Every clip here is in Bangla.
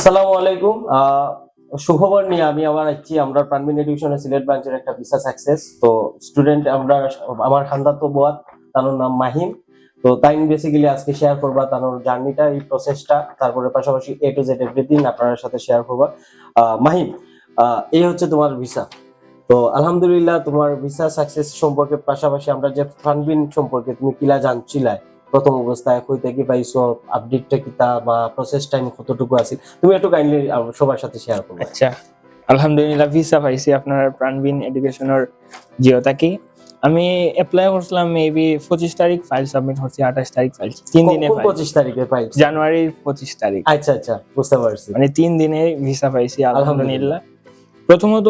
আসসালামু আলাইকুম। সুখবর নিয়ে আমি আবার আসছি। আমরা প্রাণবিন এডুকেশনের সিলেট ব্রাঞ্চের একটা ভিসা সাকসেস। তো স্টুডেন্ট আমরা আমার খান্দাতো বুয়াত তার নাম মাহিম। তো তাই বেসিক্যালি আজকে শেয়ার করবা তার জার্নিটা, এই প্রসেসটা, তারপরে পাশাপাশি এ টু জেড এভরিথিং আপনার সাথে শেয়ার করবা। মাহিম, এই হচ্ছে তোমার ভিসা। তো আলহামদুলিল্লাহ তোমার ভিসা সাকসেস সম্পর্কে পাশাপাশি আমরা যে ফানবিন সম্পর্কে তুমি কিলা জানছিলা প্রথম অবস্থায় কই থেকে পাইছো, আপডেটটা কিতা বা প্রসেস টাইম কতটুকু আছে, তুমি একটু কাইন্ডলি সবার সাথে শেয়ার করবে। আচ্ছা, আলহামদুলিল্লাহ ভিসা পাইছি আপনার প্রাণবিন এডুকেশনের জিওতাকি। আমি অ্যাপ্লাই করছিলাম মেবি 25 তারিখ, ফাইল সাবমিট করছি 28 তারিখ, ফাইল 3 দিনে ফাইল। 25 তারিখে ফাইল? জানুয়ারির 25 তারিখ। আচ্ছা আচ্ছা, বুঝতে পারছি। মানে 3 দিনে ভিসা পাইছি আলহামদুলিল্লাহ। প্রথমত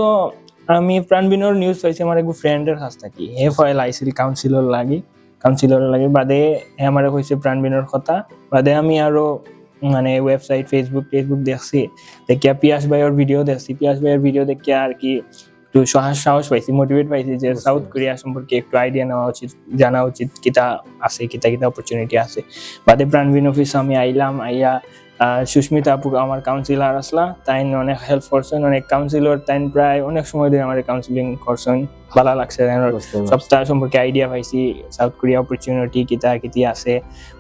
আমি প্রাণবিনের নিউজ পাইছি আমার এক ফ্রেন্ডের কাছ থেকে। হে ফাইল আইসিল কাউন্সিলর লাগে বাদে আমারে কইছে প্রাণবিনের কথা। বাদে আমি আরো মানে ওয়েবসাইট ফেসবুক দেখছি, দেখিয়া পিয়াস ভাইয়ের ভিডিও দেখিয়া আর কি একটু সাহস পাইছি, মোটিভেট পাইছি যে সাউথ কোরিয়া সম্পর্কে একটু আইডিয়া নেওয়া উচিত, জানা উচিত কিতা আছে, কিতা অপরচুনিটি আছে। বাদে প্রাণবিন অফিস আমি আইয়া সুস্মিতা আপু আমার কাউন্সিলর আসলা, তাই অনেক হেল্প করছেন, অনেক কাউন্সিলর তাই প্রায় অনেক সময় ধরে আমার কাউন্সিলিং করছেন, ভালো লাগছে। সপ্তাহ সম্পর্কে আইডিয়া পাইছি, সাউথ কোরিয়া অপরচুনিটি কিতা আছে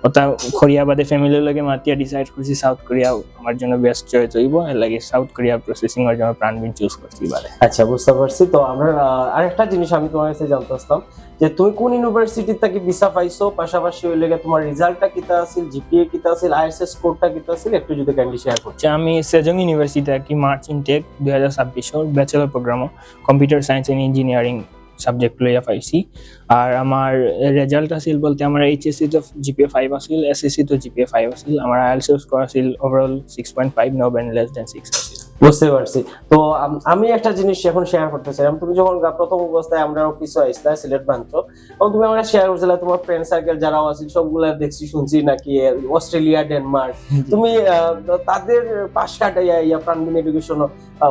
ওটা কোরিয়া বাদে ফ্যামিলির লগে মাতিয়া ডিসাইড করছি সাউথ কোরিয়া আমার জন্য বেস্ট চয়েস হইব, এর লাগে সাউথ কোরিয়া প্রসেসিং এর জন্য প্রাণবিন চুজ করছি বাদে। আচ্ছা, বুঝতে পারছি। তো আমরা আরেকটা জিনিস আমি তোমার কাছে জানতে চাইতাম যে তুমি কোন ইউনিভার্সিটি থেকে ভিসা পাইছো, পাশাপাশি ওই লেগে তোমার রেজাল্টটা কিতা আছিল, জিপিএ কিতা আছিল, আইএসএস স্কোরটা কিতা আছিল, একটু যদি কাইন্ডলি শেয়ার করতে। আমি সেজং ইউনিভার্সিটি থেকে March intake 2026 bachelor program computer science and engineering subject লইয়া পাইছি। আর আমার রেজাল্ট আছিল বলতে আমার এইচএসসি তো জিপিএ 5 আছিল, এসএসসি তো জিপিএ 5 আছিল, আমার আইএলটিএস স্কোর আছিল overall 6.5, no band less than 6 আছিল। বুঝতে পারছি। তো আমি একটা জিনিস এখন শেয়ার করতে চাইলাম। তুমি যখন প্রথম অবস্থায় আমরা অফিসে আইসলা সিলেট ব্রাঞ্চ, তখন তুমি আমরা শেয়ার করছিলে তোমার ফ্রেন্ড সার্কেল যারা আছে সবগুলা দেখছি শুনছি নাকি অস্ট্রেলিয়া, ডেনমার্ক, তুমি তাদের পাশ কাটাইয়া ইয়া প্রাণবিন education,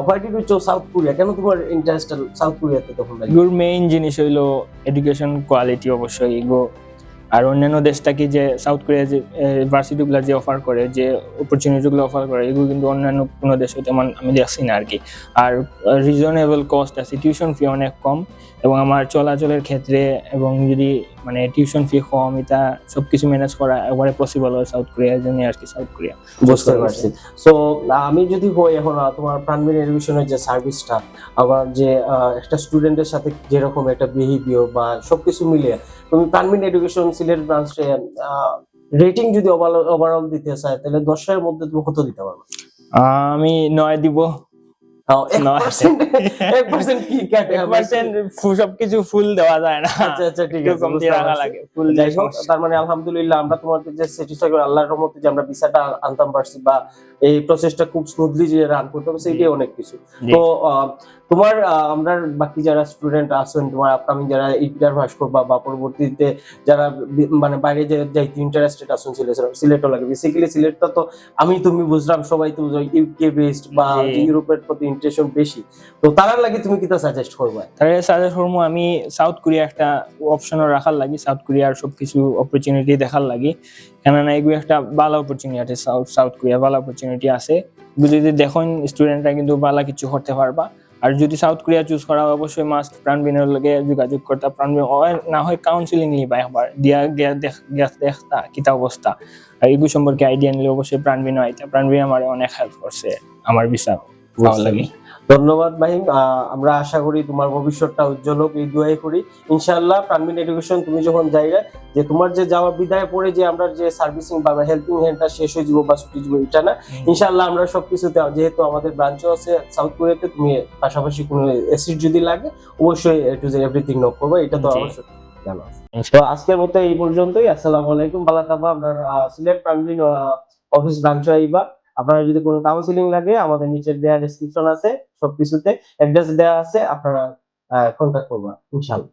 why did you choose South Korea? কেন তোমার ইন্টারেস্ট সাউথ কোরিয়াতে তখন? এগুলোর মেইন জিনিস হইলো এডুকেশন কোয়ালিটি অবশ্যই এগো, আর অন্যান্য দেশটাকে যে সাউথ কোরিয়া যে ভার্সিটিগুলো যে অফার করে, যে অপরচুনিটিগুলো অফার করে, এগুলো কিন্তু অন্যান্য কোনো দেশে তেমন আমি দেখছি না আর কি। আর রিজনেবল কস্ট আছে, টিউশন ফি অনেক কম, এবং আমার চলাচলের ক্ষেত্রে এবং যদি মানে টিউশন ফি কম, এটা সবকিছু ম্যানেজ করা একবারে পসিবল হয় সাউথ কোরিয়ার জন্য আর কি। সাউথ কোরিয়া বুঝতে পারছি। সো আমি যদি হই এখন তোমার প্রাণবিন এডুকেশনের যে সার্ভিসটা, আবার যে একটা স্টুডেন্টের সাথে যেরকম একটা বিহেভিয়ার বা সবকিছু মিলিয়ে তুমি প্রাণবিন এডুকেশন সিলেট ব্রাঞ্চে রেটিং যদি ওভারঅল দিতে চাই, তাহলে 10 এর মধ্যে তুমি কত দিতে পারবে? আমি 9 দিব। 1% কি কাটে? 1% সবকিছু ফুল দেওয়া যায় না। আচ্ছা আচ্ছা, ঠিক আছে, কম দিয়ে রাখা লাগে ফুল। যাই হোক, তার মানে আলহামদুলিল্লাহ আমরা তোমাদের যে স্যাটিসফাই করে আল্লাহর রহমতে যে আমরা ভিসাটা আনতাম পারছি বা এই প্রসেসটা খুব স্মুথলি যে রান করতে পারছি, এটাই অনেক কিছু। তো তোমার আমরা বাকি যারা স্টুডেন্ট আছেন, তোমার আপকামিং যারা ইন্টারভিউ করবা বা পরবর্তীতে যারা মানে বাইরে যে যাইতে ইন্টারেস্টেড আছেন সিলেটও লাগে, বেসিক্যালি সিলেটটা তো আমি তুমি বুঝলাম সবাই তো ইউকে বেসড বা ইউরোপের প্রতি ইন্টারেস্ট বেশি। তো তার লাগে তুমি কিটা সাজেস্ট করবে? তাহলে সাজেস্ট করবো আমি সাউথ কোরিয়া একটা অপশনও রাখার লাগি, সাউথ কোরিয়ার সবকিছু অপরচুনিটি দেখার লাগি, কেননা এগুলো একটা ভালো অপরচুনিটি আছে। সাউথ কোরিয়া ভালো অপরচুনিটি আছে, যদি দেখুন স্টুডেন্টরা কিন্তু ভালো কিছু করতে পারবা। আর যদি সাউথ কোরিয়া চুজ করা অবশ্যই মাস্ট প্রাণবিনের লগে যোগাযোগ করতে, প্রাণবিন না হয় কাউন্সিলিং নিবা একবার, দিয়া দেখতা কিতা অবস্থা, আর এগুলো সম্পর্কে আইডিয়া নিলে অবশ্যই প্রাণবিন আইতা। প্রাণবিন আমার অনেক হেল্প করছে আমার ভিসা পাওয়ার লাগে। ধন্যবাদ মাহিম। আমরা আশা করি তোমার ভবিষ্যৎটা উজ্জ্বল হোক, এই দোয়াই করি ইনশাআল্লাহ। প্রাণবিন এডুকেশন তুমি যখন যাইবে, যে তোমার যে যাওয়া বিদায় পরে যে আমরা যে সার্ভিসিং বা হেল্পিং হ্যান্ডটা শেষ হয়ে যাবো বা ছুটি যাবো, এটা না, ইনশাআল্লাহ আমরা সবকিছুতে, যেহেতু আমাদের ব্রাঞ্চও আছে সাউথ কোরিয়াতে, তুমি পাশাপাশি কোনো অ্যাসিস্ট যদি লাগে অবশ্যই টু যে এভরিথিং নক করবে, এটা তো অবশ্যই জানো। তো আজকের মতো এই পর্যন্তই। আসসালামু আলাইকুম, ভালো থাকবা। আমরা সিলেট প্রাণবিন অফিস ব্রাঞ্চে আইবা। আপনারা যদি কোনো কাউন্সিলিং লাগে, আমাদের নিচের দেওয়া ডেসক্রিপশন আছে, সবকিছুতে অ্যাড্রেস দেওয়া আছে, আপনারা কন্ট্যাক্ট করবেন ইনশাআল্লাহ।